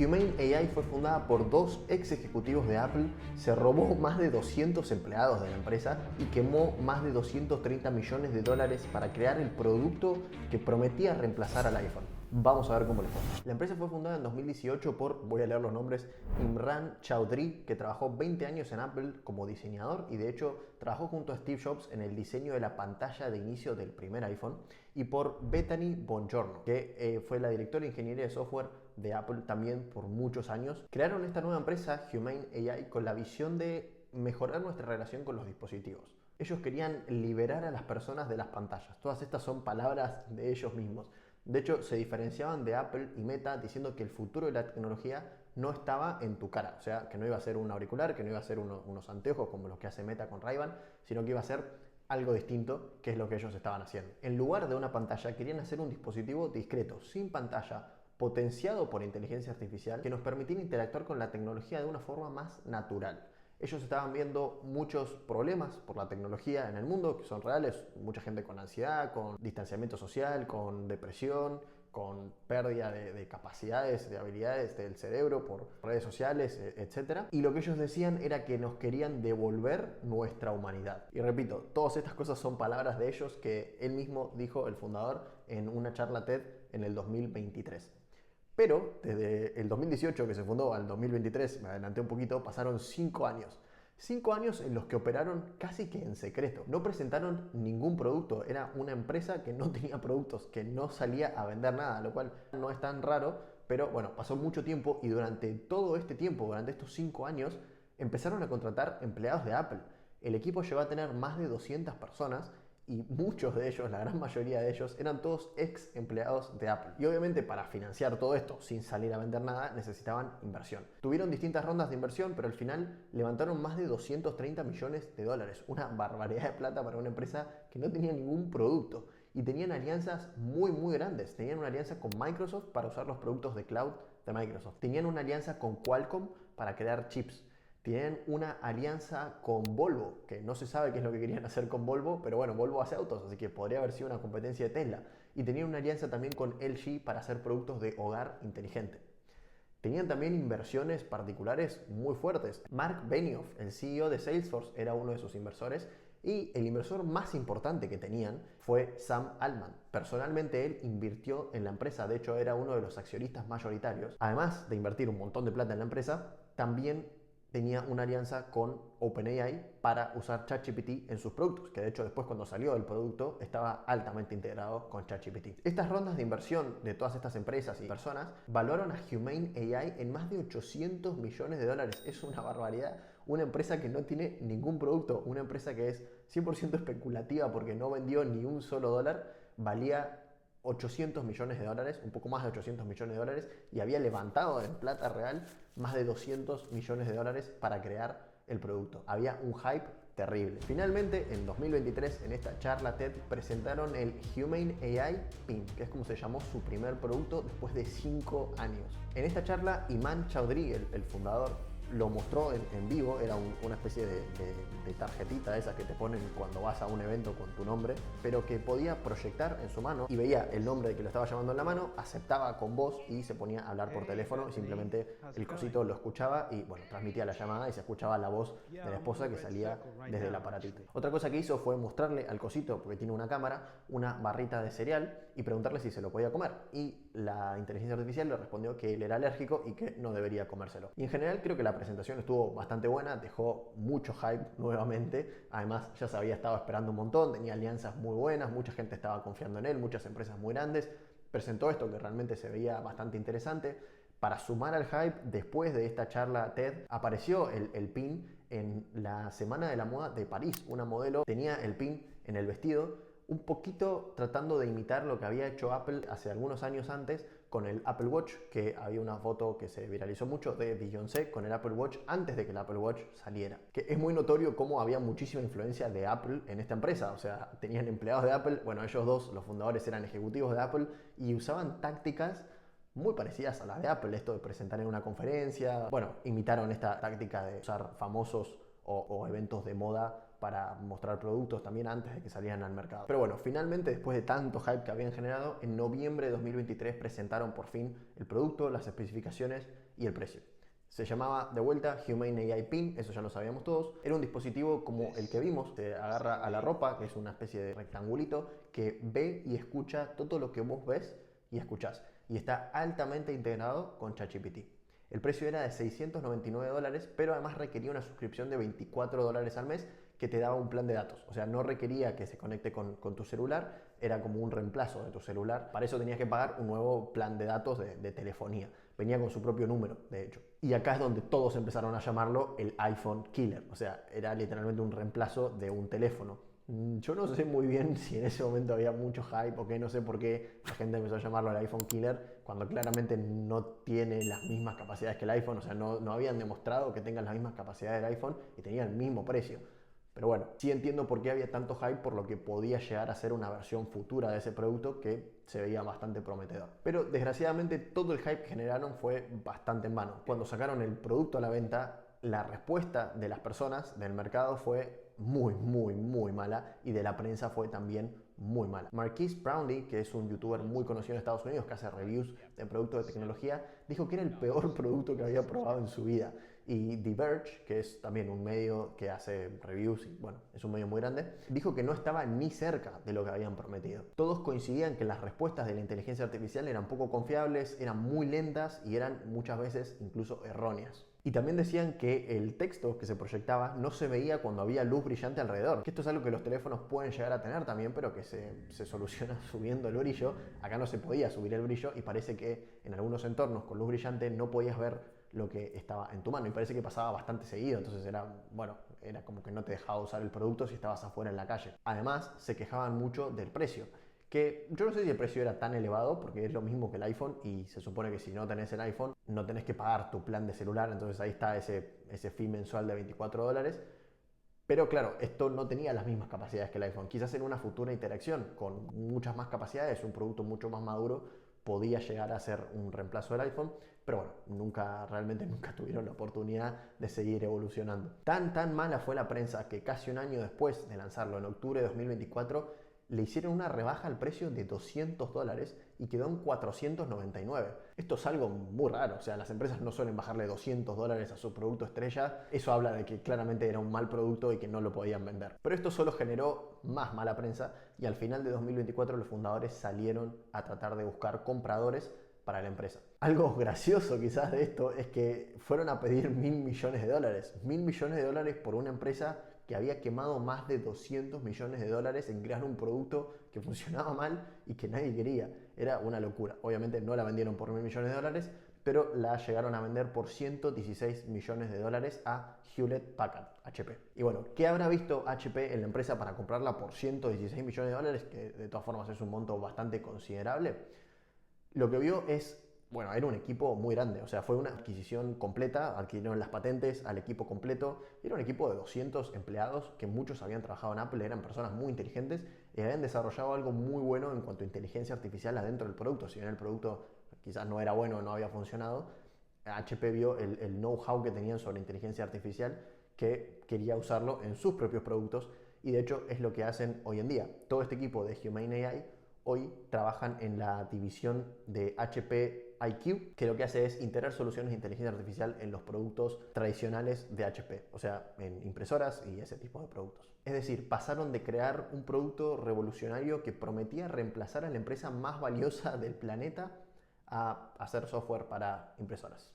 Humane AI fue fundada por dos ex ejecutivos de Apple, se robó más de 200 empleados de la empresa y quemó más de 230 millones de dólares para crear el producto que prometía reemplazar al iPhone. Vamos a ver cómo le fue. La empresa fue fundada en 2018 por, voy a leer los nombres, Imran Chaudhry, que trabajó 20 años en Apple como diseñador y de hecho trabajó junto a Steve Jobs en el diseño de la pantalla de inicio del primer iPhone, y por Bethany Bongiorno, que fue la directora de ingeniería de software de Apple también por muchos años. Crearon esta nueva empresa, Humane AI, con la visión de mejorar nuestra relación con los dispositivos. Ellos querían liberar a las personas de las pantallas. Todas estas son palabras de ellos mismos. De hecho, se diferenciaban de Apple y Meta diciendo que el futuro de la tecnología no estaba en tu cara. O sea, que no iba a ser un auricular, que no iba a ser unos anteojos como los que hace Meta con Ray-Ban, sino que iba a ser algo distinto, que es lo que ellos estaban haciendo. En lugar de una pantalla, querían hacer un dispositivo discreto, sin pantalla, potenciado por inteligencia artificial, que nos permitiera interactuar con la tecnología de una forma más natural. Ellos estaban viendo muchos problemas por la tecnología en el mundo, que son reales, mucha gente con ansiedad, con distanciamiento social, con depresión, con pérdida de capacidades, de habilidades del cerebro por redes sociales, etc. Y lo que ellos decían era que nos querían devolver nuestra humanidad. Y repito, todas estas cosas son palabras de ellos que él mismo dijo, el fundador, en una charla TED en el 2023. Pero desde el 2018 que se fundó al 2023, me adelanté un poquito, pasaron 5 años. 5 años en los que operaron casi que en secreto. No presentaron ningún producto. Era una empresa que no tenía productos, que no salía a vender nada, lo cual no es tan raro, pero bueno, pasó mucho tiempo y durante todo este tiempo, durante estos 5 años, empezaron a contratar empleados de Apple. El equipo llegó a tener más de 200 personas y muchos de ellos, la gran mayoría de ellos, eran todos ex empleados de Apple. Y obviamente para financiar todo esto sin salir a vender nada necesitaban inversión. Tuvieron distintas rondas de inversión, pero al final levantaron más de 230 millones de dólares. Una barbaridad de plata para una empresa que no tenía ningún producto. Y tenían alianzas muy grandes. Tenían una alianza con Microsoft para usar los productos de cloud de Microsoft. Tenían una alianza con Qualcomm para crear chips. Tienen una alianza con Volvo, que no se sabe qué es lo que querían hacer con Volvo, pero bueno, Volvo hace autos, así que podría haber sido una competencia de Tesla. Y tenían una alianza también con LG para hacer productos de hogar inteligente. Tenían también inversiones particulares muy fuertes. Mark Benioff, el CEO de Salesforce, era uno de sus inversores. Y el inversor más importante que tenían fue Sam Altman. Personalmente él invirtió en la empresa, de hecho era uno de los accionistas mayoritarios. Además de invertir un montón de plata en la empresa, también tenía una alianza con OpenAI para usar ChatGPT en sus productos, que de hecho después cuando salió el producto estaba altamente integrado con ChatGPT. Estas rondas de inversión de todas estas empresas y personas valoraron a Humane AI en más de 800 millones de dólares. Es una barbaridad. Una empresa que no tiene ningún producto, una empresa que es 100% especulativa porque no vendió ni un solo dólar, valía 800 millones de dólares, un poco más de 800 millones de dólares, y había levantado en plata real más de 200 millones de dólares para crear el producto. Había un hype terrible. Finalmente, en 2023, en esta charla TED, presentaron el Humane AI Pin, que es como se llamó su primer producto después de 5 años. En esta charla, Imran Chaudhry, el fundador, lo mostró en vivo. Era una especie de tarjetita esas que te ponen cuando vas a un evento con tu nombre, pero que podía proyectar en su mano y veía el nombre de que lo estaba llamando en la mano, aceptaba con voz y se ponía a hablar por teléfono y simplemente el cosito lo escuchaba y bueno, transmitía la llamada y se escuchaba la voz de la esposa que salía desde el aparatito. Otra cosa que hizo fue mostrarle al cosito, porque tiene una cámara, una barrita de cereal y preguntarle si se lo podía comer, y la inteligencia artificial le respondió que él era alérgico y que no debería comérselo. Y en general creo que la presentación estuvo bastante buena, dejó mucho hype nuevamente. Además ya se había estado esperando un montón, tenía alianzas muy buenas, mucha gente estaba confiando en él, muchas empresas muy grandes. Presentó esto que realmente se veía bastante interesante. Para sumar al hype, después de esta charla TED, apareció el pin en la Semana de la Moda de París. Una modelo tenía el pin en el vestido, un poquito tratando de imitar lo que había hecho Apple hace algunos años antes con el Apple Watch, que había una foto que se viralizó mucho de Beyoncé con el Apple Watch antes de que el Apple Watch saliera. Que es muy notorio cómo había muchísima influencia de Apple en esta empresa. O sea, tenían empleados de Apple, bueno, ellos dos, los fundadores, eran ejecutivos de Apple y usaban tácticas muy parecidas a las de Apple, esto de presentar en una conferencia. Bueno, imitaron esta táctica de usar famosos o eventos de moda para mostrar productos también antes de que salieran al mercado. Pero bueno, finalmente, después de tanto hype que habían generado, en noviembre de 2023 presentaron por fin el producto, las especificaciones y el precio. Se llamaba de vuelta Humane AI Pin, eso ya lo sabíamos todos. Era un dispositivo como el que vimos, se agarra a la ropa, que es una especie de rectangulito, que ve y escucha todo lo que vos ves y escuchás. Y está altamente integrado con ChatGPT. El precio era de $699, pero además requería una suscripción de $24 al mes que te daba un plan de datos. O sea, no requería que se conecte con tu celular, era como un reemplazo de tu celular. Para eso tenías que pagar un nuevo plan de datos de telefonía. Venía con su propio número, de hecho. Y acá es donde todos empezaron a llamarlo el iPhone Killer. O sea, era literalmente un reemplazo de un teléfono. Yo no sé muy bien si en ese momento había mucho hype o qué, no sé por qué la gente empezó a llamarlo el iPhone Killer cuando claramente no tiene las mismas capacidades que el iPhone, o sea, no habían demostrado que tengan las mismas capacidades del iPhone y tenían el mismo precio. Pero bueno, sí entiendo por qué había tanto hype por lo que podía llegar a ser una versión futura de ese producto que se veía bastante prometedor. Pero desgraciadamente todo el hype que generaron fue bastante en vano. Cuando sacaron el producto a la venta, la respuesta de las personas del mercado fue muy mala y de la prensa fue también muy mala. Marquise Brownlee, que es un youtuber muy conocido en Estados Unidos que hace reviews de productos de tecnología, dijo que era el peor producto que había probado en su vida. Y The Verge, que es también un medio que hace reviews y bueno, es un medio muy grande, dijo que no estaba ni cerca de lo que habían prometido. Todos coincidían que las respuestas de la inteligencia artificial eran poco confiables, eran muy lentas y eran muchas veces incluso erróneas. Y también decían que el texto que se proyectaba no se veía cuando había luz brillante alrededor. Que esto es algo que los teléfonos pueden llegar a tener también, pero que se soluciona subiendo el brillo. Acá no se podía subir el brillo y parece que en algunos entornos con luz brillante no podías ver lo que estaba en tu mano. Y parece que pasaba bastante seguido, entonces era como que no te dejaba usar el producto si estabas afuera en la calle. Además, se quejaban mucho del precio. Que yo no sé si el precio era tan elevado, porque es lo mismo que el iPhone y se supone que si no tenés el iPhone no tenés que pagar tu plan de celular, entonces ahí está ese fee mensual de $24. Pero claro, esto no tenía las mismas capacidades que el iPhone. Quizás en una futura interacción con muchas más capacidades, un producto mucho más maduro, podía llegar a ser un reemplazo del iPhone, pero bueno, realmente nunca tuvieron la oportunidad de seguir evolucionando. Tan mala fue la prensa que casi un año después de lanzarlo, en octubre de 2024, le hicieron una rebaja al precio de $200 y quedó en $499. Esto es algo muy raro, o sea, las empresas no suelen bajarle $200 a su producto estrella. Eso habla de que claramente era un mal producto y que no lo podían vender. Pero esto solo generó más mala prensa y al final de 2024 los fundadores salieron a tratar de buscar compradores para la empresa. Algo gracioso quizás de esto es que fueron a pedir $1.000 millones. $1.000 millones por una empresa que había quemado más de $200 millones en crear un producto que funcionaba mal y que nadie quería. Era una locura. Obviamente no la vendieron por $1.000 millones, pero la llegaron a vender por $116 millones a Hewlett Packard, HP. Y bueno, ¿qué habrá visto HP en la empresa para comprarla por $116 millones? Que de todas formas es un monto bastante considerable. Lo que vio es, bueno, era un equipo muy grande, o sea, fue una adquisición completa, adquirieron las patentes al equipo completo, era un equipo de 200 empleados que muchos habían trabajado en Apple, eran personas muy inteligentes y habían desarrollado algo muy bueno en cuanto a inteligencia artificial adentro del producto. Si bien el producto quizás no era bueno o no había funcionado, HP vio el know-how que tenían sobre inteligencia artificial que quería usarlo en sus propios productos y de hecho es lo que hacen hoy en día. Todo este equipo de Humane AI hoy trabajan en la división de HP IQ, que lo que hace es integrar soluciones de inteligencia artificial en los productos tradicionales de HP, o sea, en impresoras y ese tipo de productos. Es decir, pasaron de crear un producto revolucionario que prometía reemplazar a la empresa más valiosa del planeta a hacer software para impresoras.